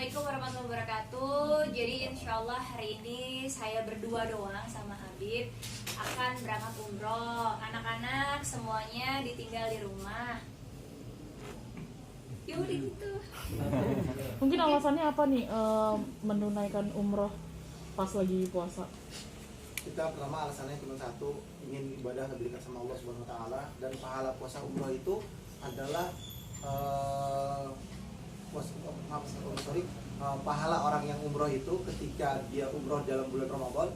Assalamualaikum warahmatullahi wabarakatuh. Jadi insya Allah hari ini saya berdua doang sama Habib akan berangkat umroh. Anak-anak semuanya ditinggal di rumah. Ya udah gitu. Mungkin alasannya apa nih menunaikan umroh pas lagi puasa? Kita pertama alasannya cuma satu, ingin ibadah lebih dekat sama Allah Subhanahu Wa Taala, dan pahala puasa umroh itu adalah pahala orang yang umroh itu ketika dia umroh dalam bulan Ramadan,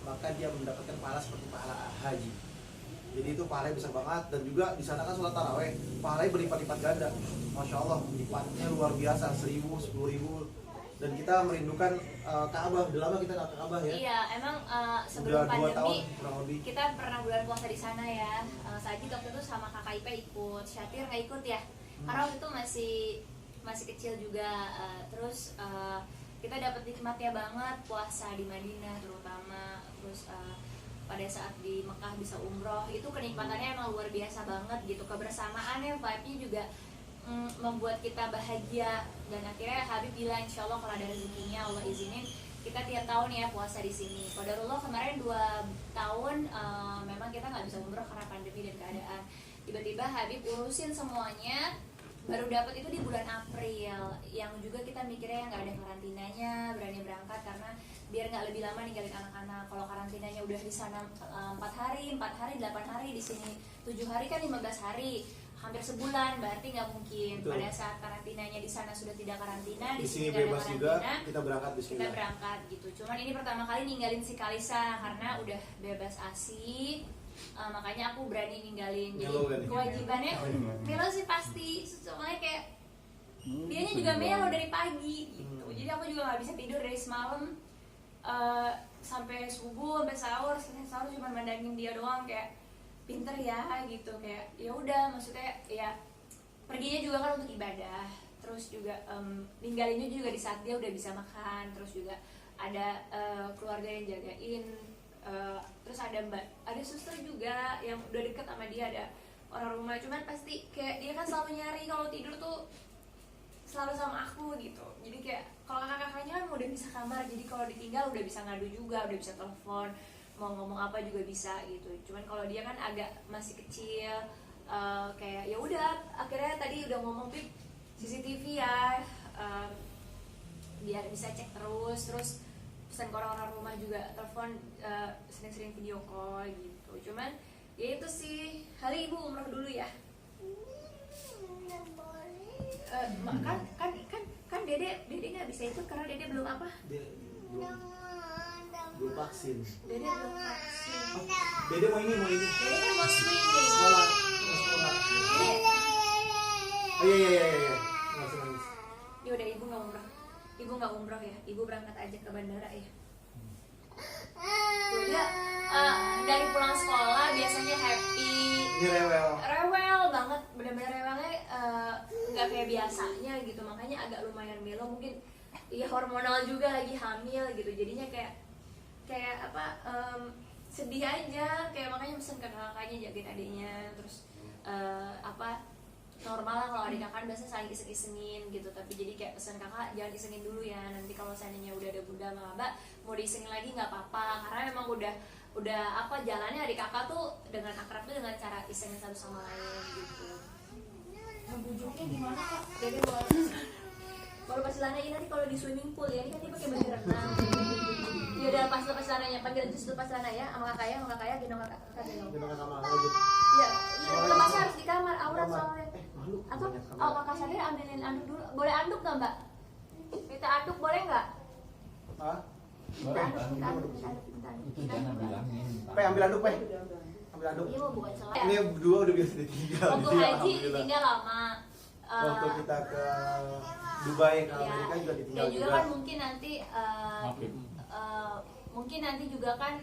maka dia mendapatkan pahala seperti pahala haji. Jadi itu pahalanya besar banget, dan juga di sana kan sholat taraweh, pahalanya berlipat-lipat ganda. Masya Allah, lipatnya luar biasa, 1000, 10.000. Dan kita merindukan Ka'bah. Udah lama kita nggak ke Ka'bah ya? Iya, emang sebelum Udah 2 tahun pandemi kurang lebih. kita pernah bulan puasa di sana ya. Sajid waktu itu sama kakak Ipa ikut, Syatir nggak ikut ya, karena waktu itu masih kecil juga. Terus kita dapat nikmatnya banget puasa di Madinah terutama. Terus pada saat di Mekah bisa umroh, itu kenikmatannya emang luar biasa banget gitu. Kebersamaannya, vibe-nya juga membuat kita bahagia. Dan akhirnya Habib bilang insya Allah kalau ada rezekinya Allah izinin kita tiap tahun ya puasa di sini. Qadarullah kemarin 2 tahun memang kita nggak bisa umroh karena pandemi dan keadaan. Tiba-tiba Habib urusin semuanya, baru dapat itu di bulan April, yang juga kita mikirnya nggak ada karantinanya, berani berangkat karena biar nggak lebih lama ninggalin anak-anak. Kalau karantinanya udah di sana 4 hari, 8 hari, di sini 7 hari kan 15 hari, hampir sebulan, berarti nggak mungkin. Betul. Pada saat karantinanya di sana sudah tidak karantina, Di di sini sini nggak ada bebas juga, karantina, kita berangkat di sini. kita berangkat gitu. Cuman ini pertama kali ninggalin si Kalisa karena udah bebas ASI. Makanya aku berani ninggalin. Jadi Melo kan nih? kewajibannya melo sih pasti, soalnya kayak dianya juga melo dari pagi gitu. Jadi aku juga nggak bisa tidur dari semalam sampai subuh, sampai sahur. Sahur cuma mandangin dia doang, kayak pinter ya gitu. Kayak ya udah, maksudnya ya perginya juga kan untuk ibadah. Terus juga ninggalinnya juga di saat dia udah bisa makan. Terus juga ada keluarga yang jagain. Terus ada suster juga yang udah deket sama dia, ada orang rumah. Cuman pasti kayak dia kan selalu nyari kalau tidur tuh selalu sama aku gitu. Jadi kayak kalau kakak-kakaknya kan udah bisa kamar, jadi kalau ditinggal udah bisa ngadu juga, udah bisa telepon, mau ngomong apa juga bisa gitu. Cuman kalau dia kan agak masih kecil, kayak ya udah akhirnya tadi udah ngomong Pip CCTV ya, biar bisa cek terus pesan ke orang-orang rumah juga, telepon, sering-sering video call gitu. Cuman ya itu sih, hari ibu umroh dulu ya. Kan dede nggak bisa ikut karena dede belum apa? Belum vaksin. Dede belum vaksin. Dede mau ini. Dede kan mau swimming. Sekolah. Dede, Iya. Nggak nangis. ya udah ibu nggak umroh. Ibu nggak umroh ya. Ibu berangkat aja ke bandara ya. Udah dari pulang sekolah biasanya happy. Ini rewel Banget, bener-bener rewelnya nggak kayak biasanya gitu. Makanya agak lumayan melo, mungkin ya hormonal juga, lagi hamil gitu. Jadinya kayak apa, sedih aja. Kayak makanya pesen ke kakaknya jagain adiknya. Terus normal lah kalau adik kakak biasanya saling iseng-isengin gitu. Tapi jadi kayak pesan kakak jangan isengin dulu ya, nanti kalau seandainya udah ada bunda sama abah mau diisengin lagi nggak apa-apa, karena memang udah apa jalannya adik kakak tuh dengan akrab tuh dengan cara isengin satu sama lain gitu. Ngebujuknya gimana kak? Dede baru pas celananya nanti kalau di swimming pool ya, ini kan dia pakai baju renang. Ya udah pas lepas celananya, panggil jus lepas celana ya sama kakak ya, gendong kakak gendong. Gendong sama lagi. Ya, lepasnya harus di kamar, aurat soalnya. Malu. Atau kakak Sadir ambilin anduk dulu. Boleh anduk nggak mbak? Minta anduk boleh nggak? Hah? Minta anduk. Itu jangan bilangin. Ambil anduk, Ambil anduk. Iya mau bukan salah. Ini berdua udah biasa ditinggal. Waktu Iya, haji alhamdulillah. ditinggal lama. Waktu kita ke Dubai, ke Ya, Amerika juga ditinggal dan juga kan mungkin nanti juga kan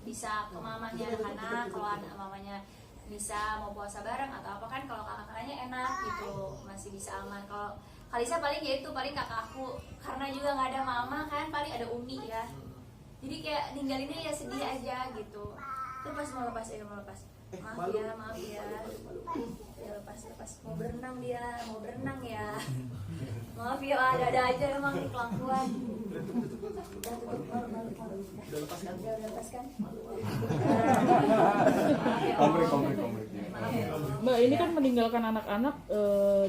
bisa ke mamanya anak-anak, kalau anak mamanya bisa mau puasa bareng atau apa kan, kalau kakak-kakaknya enak gitu, masih bisa aman. Kalau Kalisa paling ya itu paling kakak aku, karena juga nggak ada mama kan, paling ada Umi ya. Jadi kayak ninggalinnya ya sedih aja gitu. Itu pas mau lepas Maaf ya. Ya lepas mau berenang ya. Maaf ya, ada aja emang nih kelakuan. Udah tutup malu. Udah lepas kan? Udah lepas kan? Komplek. Maaf ya. Mbak, ini kan meninggalkan anak-anak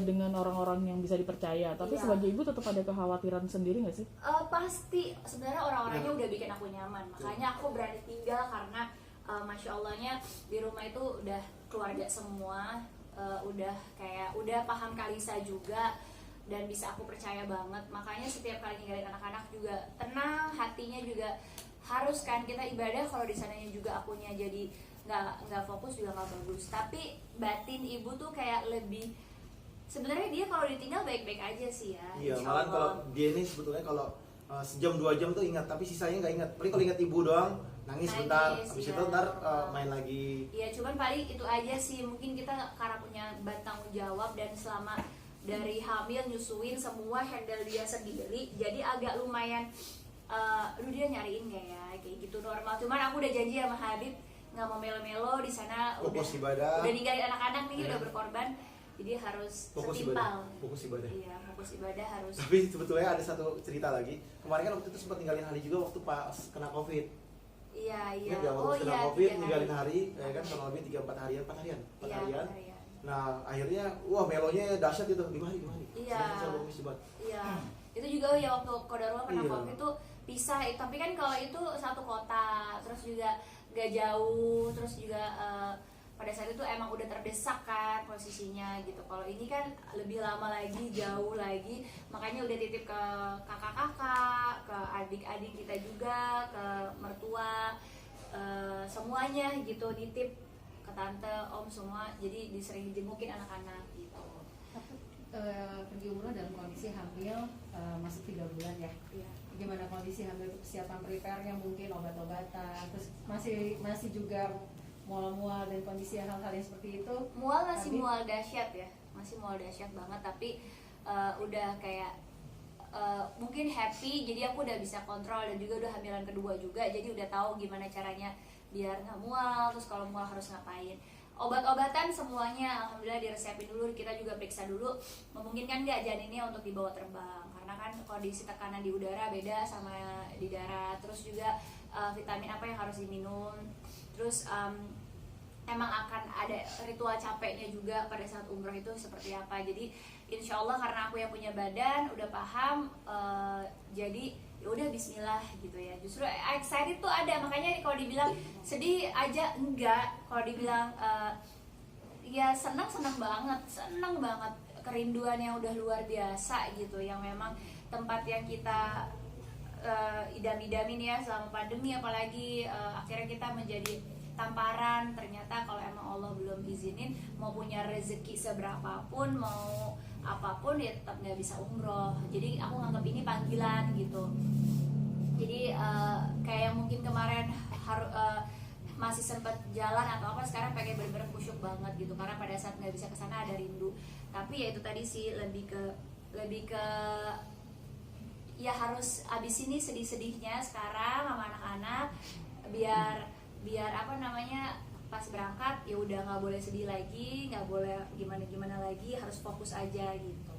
dengan orang-orang yang bisa dipercaya, tapi Iya. sebagai ibu tetap ada kekhawatiran sendiri nggak sih? Pasti sebenarnya orang-orangnya udah bikin aku nyaman, makanya aku berani tinggal karena masya Allahnya di rumah itu udah keluarga semua, udah paham Kalisa juga dan bisa aku percaya banget. Makanya setiap kali ninggalin anak-anak juga tenang, hatinya juga harus kan kita ibadah. Kalau di sananya juga akunya jadi nggak fokus juga nggak bagus. Tapi batin ibu tuh kayak lebih, sebenarnya dia kalau ditinggal baik-baik aja sih ya. Iya, Insya malah Allah. kalau dia ini sebetulnya kalau sejam 2 jam tuh ingat, tapi sisanya nggak ingat. Paling kalau ingat ibu doang, nangis sebentar, habis iya. itu ntar main lagi. Iya, cuman paling itu aja sih. Mungkin kita karena punya tanggung jawab dan selama dari hamil nyusuin semua handle dia sendiri, jadi agak lumayan. Lu dia nyariin nggak ya, kayak gitu normal. Cuman aku udah janji sama Habib nggak mau melo-melo di sana. Fokus ibadah. Udah ninggalin anak-anak nih, Iya. udah berkorban. Jadi harus Fokus setimpal. Fokus ibadah. Iya, fokus ibadah harus. Tapi sebetulnya ada satu cerita lagi. Kemarin kan waktu itu sempat ninggalin Hari juga waktu pas kena Covid. Iya. Ingat nggak waktu Oh kena iya. Covid 3 ninggalin hari. Hari, ya kan kurang lebih 4 harian. Iya, 4 harian. 4 harian. Nah akhirnya wah melonya dahsyat itu 5 hari. Iya. Saya bagus banget. Iya, itu juga ya waktu Kodarullah pernah Iya. Covid itu pisah, tapi kan kalau itu satu kota, terus juga gak jauh, terus juga pada saat itu emang udah terdesak kan posisinya gitu. Kalau ini kan lebih lama lagi, jauh lagi, makanya udah titip ke kakak-kakak, ke adik-adik kita juga, ke mertua, semuanya gitu, nitip ke tante, om semua, jadi disering dijengukin anak-anak gitu. Pergi umroh dalam kondisi hamil masuk 3 bulan ya. Iya. Gimana kondisi hamil, persiapan prepare-nya, mungkin obat-obatan, terus masih juga mual-mual dan kondisi hal-hal yang seperti itu. Mual masih Tapi- mual dahsyat ya, masih mual dahsyat banget, tapi udah kayak mungkin happy, jadi aku udah bisa kontrol dan juga udah hamilan kedua juga, jadi udah tahu gimana caranya biar nggak mual, terus kalau mual harus ngapain. Obat-obatan semuanya alhamdulillah diresepin dulu, kita juga periksa dulu memungkinkan nggak janinnya untuk dibawa terbang, karena kan kondisi tekanan di udara beda sama di darat, terus juga vitamin apa yang harus diminum, terus emang akan ada ritual capeknya juga pada saat umroh itu seperti apa. Jadi insya Allah karena aku yang punya badan udah paham, jadi ya udah Bismillah gitu ya. Justru excited tuh ada, makanya kalau dibilang sedih aja enggak, kalau dibilang ya senang banget, kerinduan yang udah luar biasa gitu, yang memang tempat yang kita idam-idamin ya selama pandemi, apalagi akhirnya kita menjadi tamparan. Ternyata kalau emang Allah belum izinin, mau punya rezeki seberapapun, mau apapun ya tetap nggak bisa umroh. Jadi aku nganggap ini panggilan gitu. Jadi kayak mungkin kemarin masih sempat jalan atau apa, sekarang pengen bener-bener khusyuk banget gitu, karena pada saat nggak bisa kesana ada rindu. Tapi ya itu tadi sih, lebih ke ya harus abis ini sedih-sedihnya sekarang sama anak-anak, biar apa namanya, pas berangkat ya udah nggak boleh sedih lagi, nggak boleh gimana lagi, harus fokus aja gitu.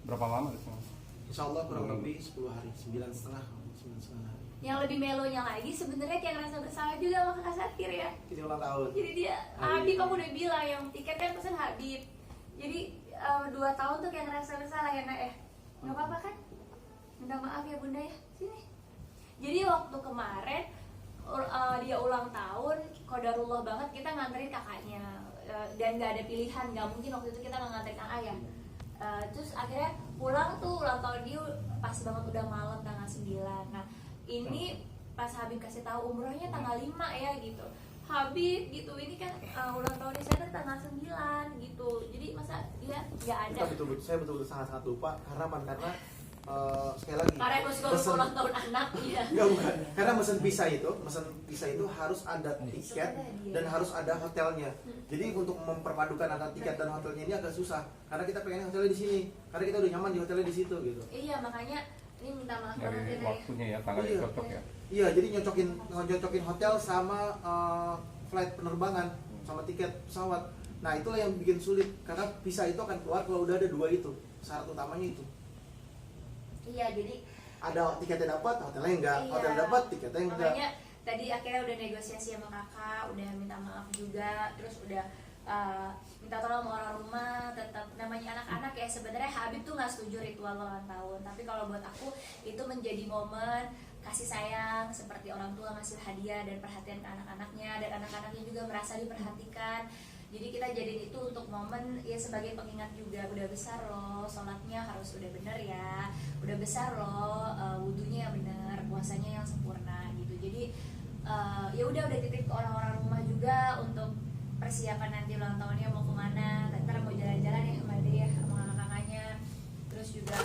Berapa lama di sana? Insya Allah kurang lebih 10 hari, 9,5 hari. Yang lebih melonya lagi sebenarnya kayak ngerasa bersalah juga sama Kak Sakir ya. Ini ulang tahun. Jadi dia Habib, kamu udah bilang yang tiket kan pesan Habib. Jadi 2 tahun tuh kayak ngerasa bersalah ya Nak, nggak apa-apa kan? Minta maaf ya Bunda ya, sini. Jadi waktu kemarin dia ulang tahun, qadarullah banget kita nganterin kakaknya, dan nggak ada pilihan, nggak mungkin waktu itu kita nggak nganterin kakak ya. Terus akhirnya pulang tuh ulang tahun dia pas banget udah malam tanggal 9. Nah ini pas Habib kasih tahu umrohnya tanggal 5 ya gitu. Habib gitu, ini kan ulang tahun di sana tanggal 9 gitu. Jadi masa dia nggak ada? Saya betul-betul sangat-sangat lupa karena sekali lagi Karena harus kalau ulang tahun anak ya. Enggak, bukan. Karena mesen visa itu harus ada tiket dan harus ada hotelnya. Jadi untuk memperpadukan antara tiket dan hotelnya ini agak susah. Karena kita pengen hotelnya di sini. Karena kita udah nyaman di hotelnya di situ gitu. Iya, makanya ini minta maaf banget Dari ya. waktunya ya, tanggal Iya. cocok ya. Iya, jadi nyocokin hotel sama flight penerbangan. sama tiket pesawat. Nah itulah yang bikin sulit karena visa itu akan keluar kalau udah ada dua itu, syarat utamanya itu. Iya, jadi Ada tiketnya dapat, hotelnya enggak, iya, hotel dapat, tiketnya enggak. makanya tadi akhirnya udah negosiasi sama kakak, udah minta maaf juga, terus udah minta tolong sama orang rumah. Tetap namanya anak-anak ya, sebenarnya Habib tuh nggak setuju ritual ulang tahun, tapi kalau buat aku itu menjadi momen kasih sayang, seperti orang tua ngasih hadiah dan perhatian ke anak-anaknya, dan anak-anaknya juga merasa diperhatikan. Jadi kita jadiin itu untuk momen ya sebagai pengingat juga, udah besar loh, sholatnya harus udah bener ya, udah besar loh, wudhunya yang bener, puasanya yang sempurna gitu. Jadi ya udah titip ke orang-orang rumah juga untuk persiapan nanti ulang tahunnya mau kemana, ntar mau jalan-jalan ya sama dia ya, sama kakak-kakaknya, terus juga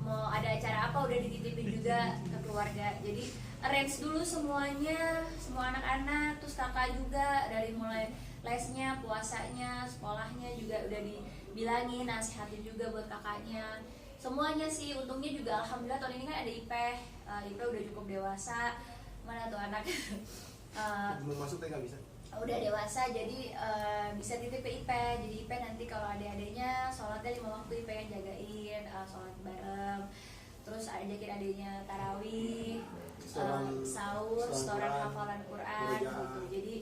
mau ada acara apa udah dititipin juga ke keluarga. Jadi arrange dulu semuanya, semua anak-anak, terus kakak juga dari mulai lesnya, puasanya, sekolahnya juga udah dibilangin, nasihatin juga buat kakaknya. Semuanya sih, untungnya juga alhamdulillah tahun ini kan ada Ipeh, Ipeh udah cukup dewasa. Mana tuh anak Mau masuk tapi nggak bisa. udah dewasa, jadi bisa titip ke Ipeh. Jadi Ipeh nanti kalau adek-adeknya sholatnya 5 waktu, Ipeh yang jagain, sholat bareng. Terus ajakin adeknya tarawih, sahur, setoran hafalan Quran gitu. Jadi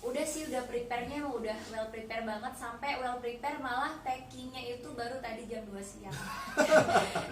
udah sih, udah prepare-nya udah well prepare banget, sampai well prepare malah packingnya itu baru tadi jam 2 siang.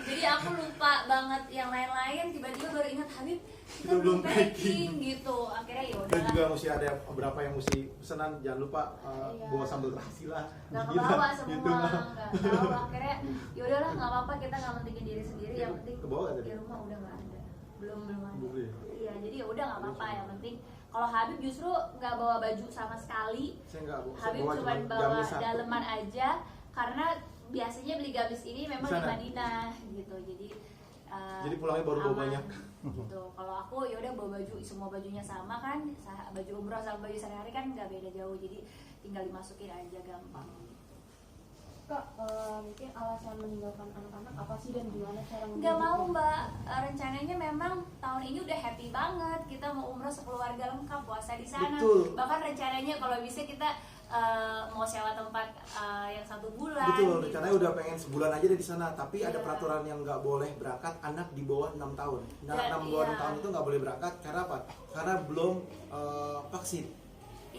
Jadi aku lupa banget yang lain-lain, tiba-tiba baru ingat Habib kita belum packing gitu. Akhirnya ya Dan juga udah mesti ada beberapa yang mesti pesanan, jangan lupa Iya. bawa sambal terasi lah. nggak Gila, kebawa gitu semua, lah. nggak tahu. Akhirnya ya udahlah, nggak apa-apa, kita nggak mentingin diri sendiri, yang penting Kebawa nggak tadi? di rumah udah nggak ada, belum ada. Belum ya? Iya, jadi ya udah nggak apa-apa, yang penting kalau Habib justru nggak bawa baju sama sekali. Saya nggak bawa. Habib Saya cuma cuman bawa gamis satu. daleman aja, karena biasanya beli gamis ini memang Di di sana? Madinah gitu. Jadi Pulangnya baru bawa aman, banyak. gitu. Kalau aku ya udah bawa baju, semua bajunya sama kan, baju umroh sama baju sehari-hari kan nggak beda jauh, jadi tinggal dimasukin aja, gampang. Kak, mungkin alasan meninggalkan anak-anak apa sih dan gimana cara Nggak mau Mbak, rencananya memang tahun ini udah happy banget, kita mau umroh sekeluarga lengkap, puasa di sana. Betul. Bahkan rencananya kalau bisa kita mau sewa tempat yang 1 bulan. Betul, gitu. rencananya udah pengen sebulan aja di sana, tapi ada Iya. peraturan yang nggak boleh berangkat anak di bawah 6 tahun. Nah, Dan 6 bawah iya. 6 tahun itu nggak boleh berangkat karena apa? Karena belum vaksin.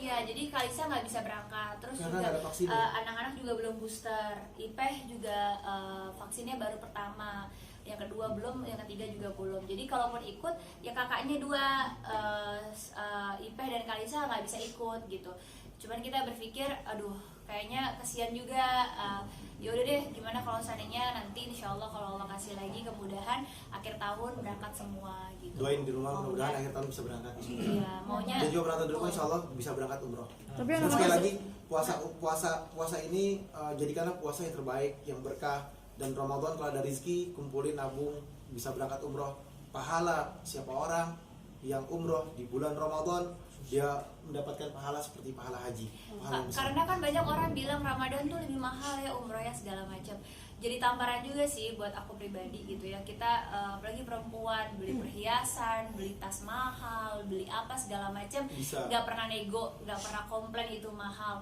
Iya, jadi Kalisa nggak bisa berangkat. Terus Karena juga nggak ada vaksinnya. anak-anak juga belum booster. Ipeh juga vaksinnya baru pertama, yang kedua belum, yang ketiga juga belum. Jadi kalaupun ikut, ya kakaknya 2, Ipeh dan Kalisa nggak bisa ikut gitu. Cuman kita berpikir, aduh, kayaknya kesian juga. Ya udah deh, gimana kalau seandainya nanti insya Allah kalau Allah kasih lagi kemudahan akhir tahun berangkat semua gitu. Doain di rumah, Maunya- mudah-mudahan akhir tahun bisa berangkat. Iya, maunya. Dan juga penonton di rumah insya Allah bisa berangkat umroh. Tapi Dan anak-anak sekali lagi puasa ini jadikanlah puasa yang terbaik, yang berkah. Dan Ramadan kalau ada rezeki, kumpulin, nabung, bisa berangkat umroh. Pahala siapa orang yang umroh di bulan Ramadan, dia mendapatkan pahala seperti pahala haji, pahala yang besar. Karena kan banyak orang bilang Ramadan tuh lebih mahal ya, umroh ya segala macam. Jadi tamparan juga sih buat aku pribadi gitu ya. Kita apalagi perempuan, beli perhiasan, beli tas mahal, beli apa segala macam, Bisa. nggak pernah nego, nggak pernah komplain itu mahal.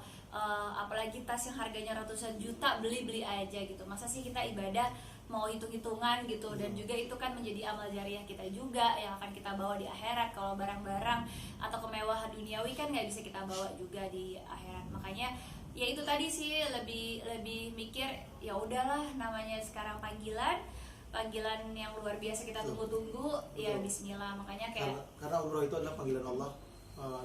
Apalagi tas yang harganya ratusan juta, beli aja gitu. Masa sih kita ibadah mau hitung-hitungan gitu. Dan juga itu kan menjadi amal jariah kita juga yang akan kita bawa di akhirat. Kalau barang-barang atau kemewahan duniawi kan nggak bisa kita bawa juga di akhirat. Makanya ya itu tadi sih, lebih mikir ya udahlah, namanya sekarang panggilan yang luar biasa kita tunggu-tunggu, ya Betul. bismillah. Makanya kayak Karena umroh itu adalah panggilan Allah.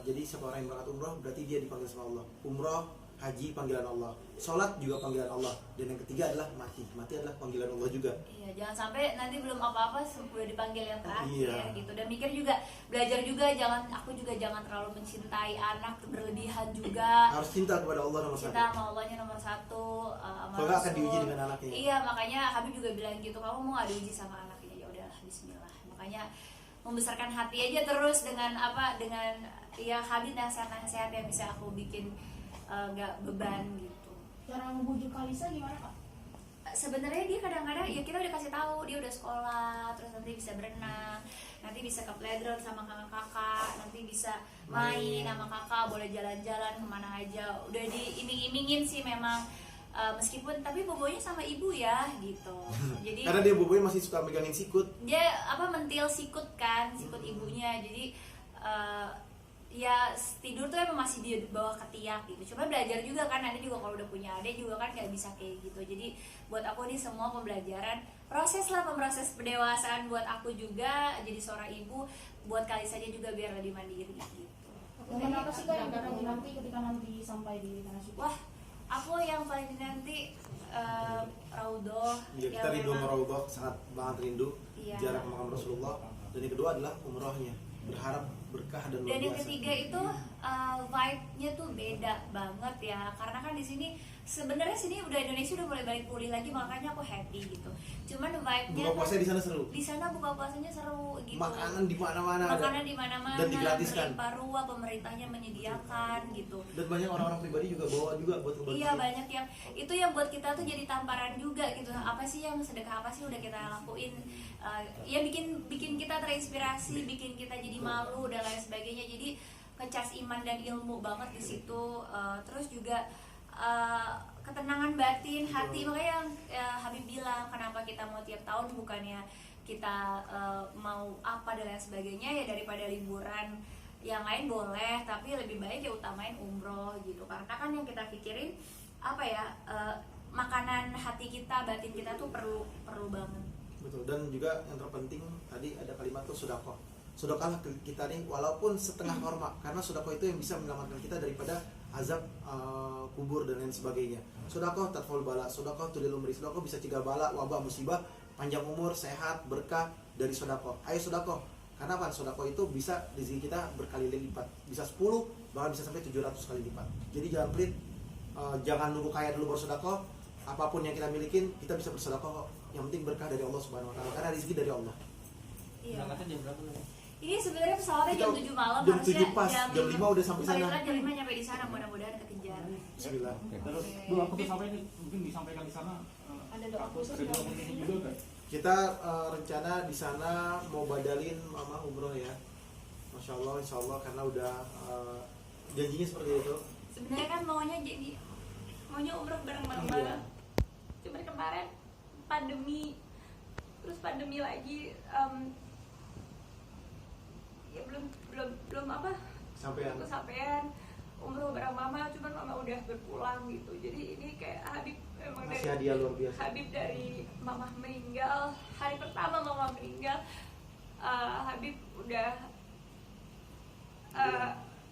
Jadi siapa orang yang berangkat umroh berarti dia dipanggil sama Allah. Umroh, haji panggilan Allah, sholat juga panggilan Allah, dan yang ketiga adalah mati adalah panggilan Allah juga. iya, jangan sampai nanti belum apa-apa udah dipanggil yang terakhir Iya. gitu. Dan mikir juga, belajar juga, aku juga jangan terlalu mencintai anak berlebihan juga. Harus cinta kepada Allah nomor satu. Cinta sama Allahnya nomor 1, sama Kalau nggak akan Rasul. diuji dengan anaknya. Iya, makanya Habib juga bilang gitu, kamu mau nggak diuji sama anaknya, ya udahlah bismillah. Makanya membesarkan hati aja terus dengan ya Habib nasihat-nasihat yang bisa aku bikin nggak beban gitu. Cara ngebujuk Kalisa gimana, Kak? sebenarnya dia kadang-kadang ya kita udah kasih tahu dia udah sekolah, terus nanti bisa berenang, nanti bisa ke playground sama kakak, nanti bisa main sama kakak, boleh jalan-jalan kemana aja, udah diiming-imingin sih memang. Meskipun tapi bobonya sama ibu ya gitu, jadi Karena dia bobonya masih suka megangin sikut. dia mentil sikut kan, sikut ibunya, jadi ya tidur tuh emang masih di bawah ketiak gitu. Coba belajar juga kan, nanti juga kalau udah punya adik juga kan nggak bisa kayak gitu. Jadi buat aku nih semua pembelajaran, proses pendewasaan buat aku juga jadi seorang ibu, buat kali saja juga biar lebih mandiri gitu. Momen apa sih Kak yang nanti ketika nanti sampai di tanah suci? Wah, aku yang paling dinanti Raudhoh. Ya, kita rindu sama Raudhoh, sangat banget rindu Iya. jarak ke makam Rasulullah. Dan yang kedua adalah umrohnya, berharap berkah dan luar Dan yang biasa. ketiga itu vibe-nya tuh beda banget ya, karena kan di sini sebenarnya sini udah Indonesia udah mulai balik pulih lagi, makanya aku happy gitu. Cuman vibe-nya Buka puasa di sana seru. di sana buka puasanya seru gitu. Makanan di mana-mana ada. Makanan di mana-mana, Dan digratiskan. berlimpah ruah, pemerintahnya menyediakan gitu. Dan banyak orang-orang pribadi juga bawa juga buat kebaikan. Iya, banyak yang itu yang buat kita tuh jadi tamparan juga gitu. Apa sih yang sedekah, apa sih udah kita lakuin, ya bikin kita terinspirasi, bikin kita jadi malu dan lain sebagainya. Jadi ngecas iman dan ilmu banget di situ. Terus juga ketenangan batin hati, makanya yang Habib bilang kenapa kita mau tiap tahun, bukannya kita mau apa dan lain sebagainya ya, daripada liburan yang lain boleh, tapi lebih baik ya utamain umroh gitu. Karena kan yang kita pikirin apa ya, makanan hati kita, batin kita tuh perlu banget. Betul. Dan juga yang terpenting tadi ada kalimat tuh sedekah. Sedekahlah kita nih walaupun setengah korma, karena sedekah itu yang bisa menyelamatkan kita daripada azab kubur dan lain sebagainya. Sedekah tatful bala, sedekah tudil umri, sedekah bisa cegah bala, wabah, musibah, panjang umur, sehat, berkah dari sedekah. Ayo sedekah. Karena apa? Sedekah itu bisa rezeki kita berkali lipat, bisa 10 bahkan bisa sampai 700 kali lipat. Jadi jangan pelit, jangan nunggu kaya dulu baru sedekah. Apapun yang kita milikin kita bisa bersedekah kok. Yang penting berkah dari Allah Subhanahu wa taala, karena rezeki dari Allah. Iya. Berangkatnya jam berapa nih? Ini sebenarnya pesawatnya jam 7 malam, Jam harusnya 7 pas, jam 5 udah sampai sana. Paling jam 5 nyampe di sana, mudah-mudahan kekejar. Bismillah. Terus, Bu, aku tuh sampai mungkin disampaikan di sana. Ada doa khusus Ada doa nggak? khusus juga kan? Kita rencana di sana mau badalin mama umroh ya. Masya Allah, insya Allah, karena udah janjinya seperti itu. Sebenarnya kan maunya umroh bareng-bareng. Iya. Cuman kemarin pandemi, terus pandemi lagi, ya belum apa Sampean. kesampaian umroh bareng mama. Cuman mama udah berpulang gitu, jadi ini kayak Habib emang Masih hadiah luar biasa. Habib dari mama meninggal, hari pertama mama meninggal, Habib udah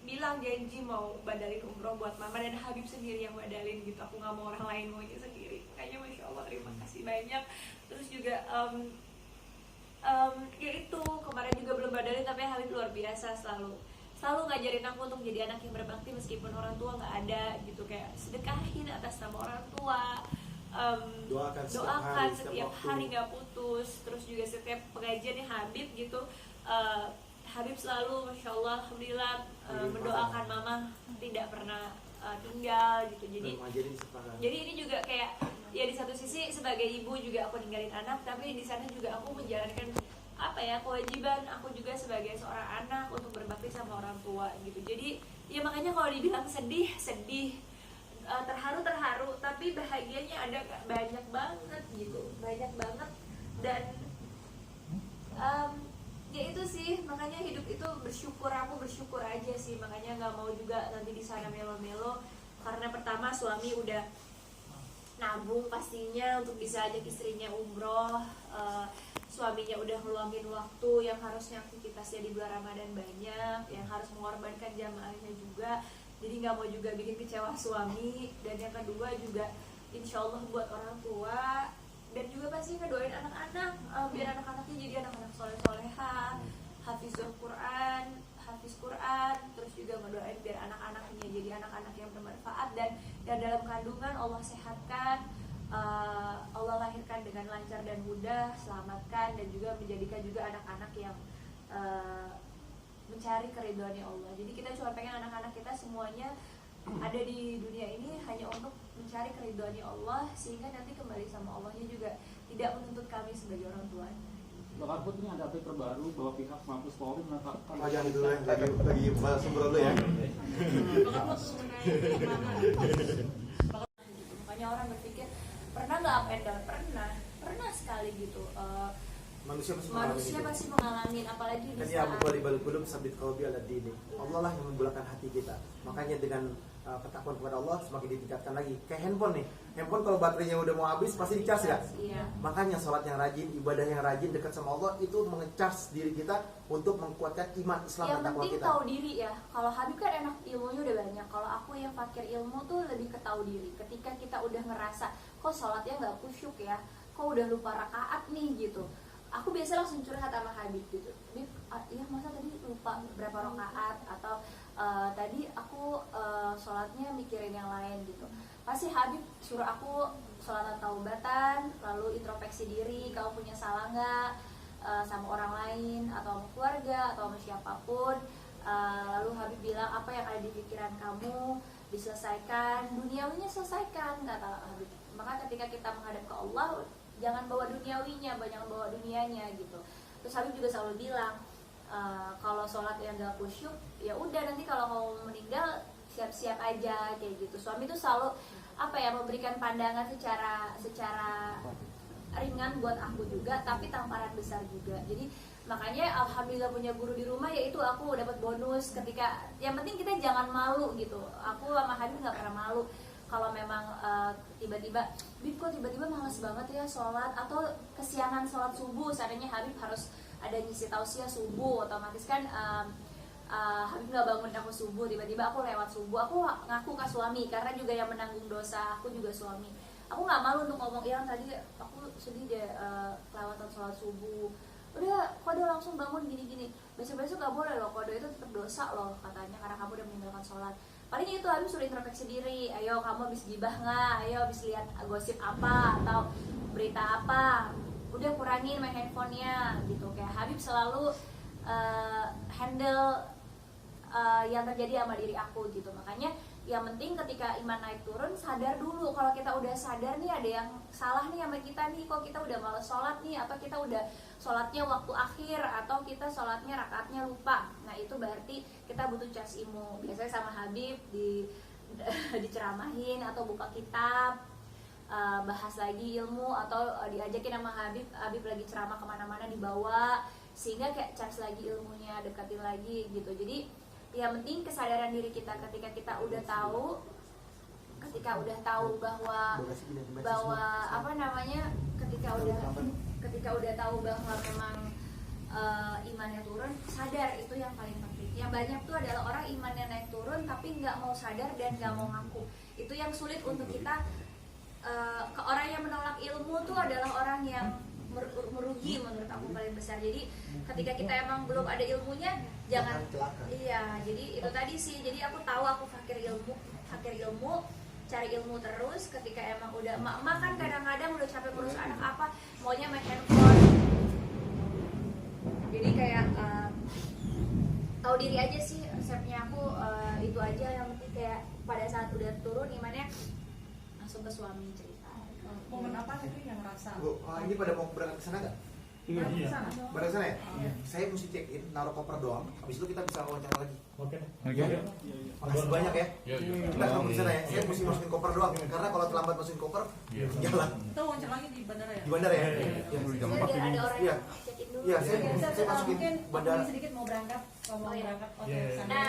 bilang janji mau badalin umroh buat mama, dan Habib sendiri yang badalin gitu. Aku nggak mau orang lain, maunya sendiri. Kayaknya Masya Allah, terima kasih banyak. Terus juga ya itu kemarin juga belum badalin, tapi Habib luar biasa, selalu ngajarin aku untuk jadi anak yang berbakti meskipun orang tua nggak ada gitu. Kayak sedekahin atas nama orang tua, Doakan setiap hari nggak putus. Terus juga setiap pengajiannya Habib gitu, Habib selalu Masya Allah, Alhamdulillah, mendoakan mama tidak pernah tinggal gitu. Jadi ini juga kayak ya di satu sisi sebagai ibu juga aku ninggalin anak, tapi di sana juga aku menjalankan apa ya, kewajiban aku juga sebagai seorang anak untuk berbakti sama orang tua gitu. Jadi ya makanya kalau dibilang sedih, terharu, tapi bahagianya ada banyak banget gitu, banyak banget. Dan ya itu sih, makanya hidup itu bersyukur, aku bersyukur aja sih. Makanya nggak mau juga nanti di sana melo-melo, karena pertama suami udah nabung pastinya untuk bisa ajak istrinya umroh, suaminya udah ngeluangin waktu yang harusnya aktivitasnya di bulan Ramadan banyak, yang harus mengorbankan jamaahnya juga. Jadi nggak mau juga bikin kecewa suami. Dan yang kedua juga insya Allah buat orang tua, dan juga pasti ngedoain anak-anak, biar anak-anaknya jadi anak-anak soleh-soleha, hafiz Quran, terus juga ngedoain biar anak-anaknya jadi anak-anak yang bermanfaat, dan dalam kandungan Allah sehatkan, Allah lahirkan dengan lancar dan mudah, selamatkan, dan juga menjadikan juga anak-anak yang mencari keridhoannya Allah. Jadi kita cuma pengen anak-anak kita semuanya ada di dunia ini hanya untuk mencari keridhaannya Allah, sehingga nanti kembali sama Allahnya juga, tidak menuntut kami sebagai orang tua. Bakal Put, ini ada update terbaru bahwa pihak Mabes Polri menetapkan Jangan dulu ya, lagi bahas sumber dulu ya. Makanya orang berpikir pernah nggak up and down? Pernah sekali gitu. Manusia Pasti mengalami, apalagi di kan ya saat mubalibal qulub sabit qalbi ala dini. Allah lah yang membulakan hati kita. Makanya dengan ketakwaan kepada Allah semakin ditingkatkan lagi. Kayak handphone nih. Handphone kalau baterainya udah mau habis pasti dicas ya. Iya. Makanya sholat yang rajin, ibadah yang rajin dekat sama Allah itu mengecas diri kita untuk menguatkan iman Islam Yang dan takwa penting kita. tahu diri ya. Kalau Habib kan enak ilmunya udah banyak. Kalau aku yang fakir ilmu tuh lebih ke tahu diri. Ketika kita udah ngerasa kok sholatnya nggak khusyuk ya, kok udah lupa rakaat nih gitu. Aku biasa langsung curhat sama Habib gitu. Habib, ya masa tadi lupa berapa rakaat, atau tadi aku sholatnya mikirin yang lain gitu. Pasti Habib suruh aku sholatan taubatan, lalu introspeksi diri, kamu punya salah nggak sama orang lain atau sama keluarga atau sama siapapun. Lalu Habib bilang apa yang ada di pikiran kamu diselesaikan, duniawinya selesaikan, kata Habib. Maka ketika kita menghadap ke Allah, jangan bawa duniawinya, jangan bawa dunianya gitu. Terus Habib juga selalu bilang kalau sholat yang gak khusyuk, ya udah nanti kalau mau meninggal siap-siap aja kayak gitu. Suami tuh selalu memberikan pandangan secara ringan buat aku juga, tapi tamparan besar juga. Jadi makanya alhamdulillah punya guru di rumah, yaitu aku dapat bonus ketika, yang penting kita jangan malu gitu. Aku sama Habib nggak pernah malu kalau memang tiba-tiba Bib kok tiba-tiba malas banget ya sholat, atau kesiangan sholat subuh. Seandainya Habib harus ada ngisi tausiah subuh, otomatis kan Habib nggak bangun aku subuh, tiba-tiba aku lewat subuh, aku ngaku ke suami karena juga yang menanggung dosa aku juga suami. Aku nggak malu untuk ngomong, ya tadi aku sedih deh kelewatan sholat subuh. Udah kode langsung bangun gini-gini, besok-besok nggak boleh loh, kode itu tetap dosa loh katanya karena kamu udah meninggalkan sholat. Paling itu Habib suruh introspeksi diri, ayo kamu habis gibah nggak, ayo habis lihat gosip apa atau berita apa, udah kurangin main handphonenya gitu. Kayak Habib selalu handle yang terjadi sama diri aku gitu. Makanya yang penting ketika iman naik turun, sadar dulu. Kalau kita udah sadar nih ada yang salah nih sama kita nih, kok kita udah males sholat nih, atau kita udah sholatnya waktu akhir, atau kita sholatnya rakaatnya lupa, nah itu berarti kita butuh cas ilmu. Biasanya sama Habib diceramahin atau buka kitab, bahas lagi ilmu, atau diajakin sama Habib lagi ceramah kemana-mana dibawa, sehingga kayak cas lagi ilmunya, deketin lagi gitu. Jadi yang penting kesadaran diri kita ketika kita udah tahu bahwa ketika udah tahu bahwa memang imannya turun, sadar, itu yang paling penting. Yang banyak tuh adalah orang imannya naik turun tapi nggak mau sadar dan nggak mau ngaku. Itu yang sulit untuk kita. Orang yang menolak ilmu tuh adalah orang yang merugi menurut aku paling besar. Jadi ketika kita emang belum ada ilmunya, jangan iya. Jadi itu tadi sih. Jadi aku tahu aku fakir ilmu, cari ilmu terus. Ketika emang udah emak kan kadang-kadang udah capek ngurus anak apa, maunya main handphone. Jadi kayak tahu diri aja sih resepnya aku. Itu aja yang penting, kayak pada saat udah turun imannya langsung ke suami cerita. Momen apa sih yang ngerasa? Bu, ini pada mau berangkat ke sana nggak? Iya. Berangkat ke sana ya? Saya mesti check in, naruh koper doang. Habis itu kita bisa wawancara lagi. Oke. Makasih banyak ya. Kita kalau di sana ya. Saya mesti masukin koper doang. Karena kalau terlambat masukin koper, jalan. Kita wawancara lagi di bandara ya? Di bandara ya? Biar ada orang Iya. yang check-in dulu. Iya, saya masukin mungkin bandara. sedikit mau berangkat, kalau mau berangkat. Oke, sana.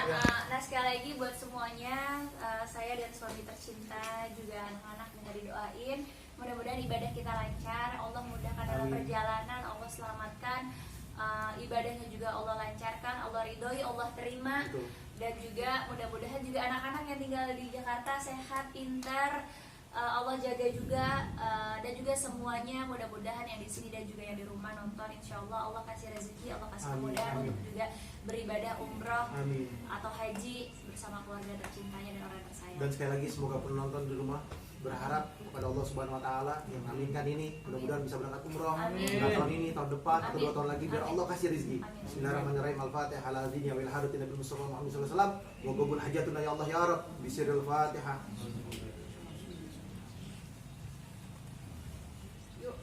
Nah sekali lagi buat semuanya, saya dan suami tercinta juga anak-anak minta didoain. Mudah-mudahan ibadah kita lancar, Allah mudahkan dalam perjalanan, Allah selamatkan, ibadahnya juga Allah lancarkan, Allah ridhoi, Allah terima. Betul. Dan juga mudah-mudahan juga anak-anak yang tinggal di Jakarta sehat, pintar, Allah jaga juga, dan juga semuanya mudah-mudahan yang di sini dan juga yang di rumah nonton, insya Allah kasih rezeki, Allah kasih kemudahan untuk juga beribadah umroh atau haji bersama keluarga tercintanya dan orang tersayang. Dan sekali lagi semoga penonton di rumah berharap kepada Allah Allah Subhanahu Wa Taala yang aminkan ini, mudah-mudahan bisa berangkat umroh Amin. nggak tahun ini, tahun depan atau 2 Amin. tahun lagi, biar Amin. Allah kasih rezeki. Amin. Bismillahirrahmanirrahim. Al-Fatihah ala azini wa ilhadati Nabi Mustafa Muhammad sallallahu alaihi wasallam wa qabul hajatuna ya Allah ya Rabb bisirril Fatihah. Yuk,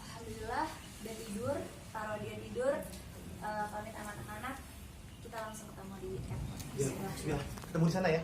alhamdulillah udah tidur, taruh dia tidur, pamit sama anak-anak, kita langsung ketemu di airport. Ya, ketemu di sana ya.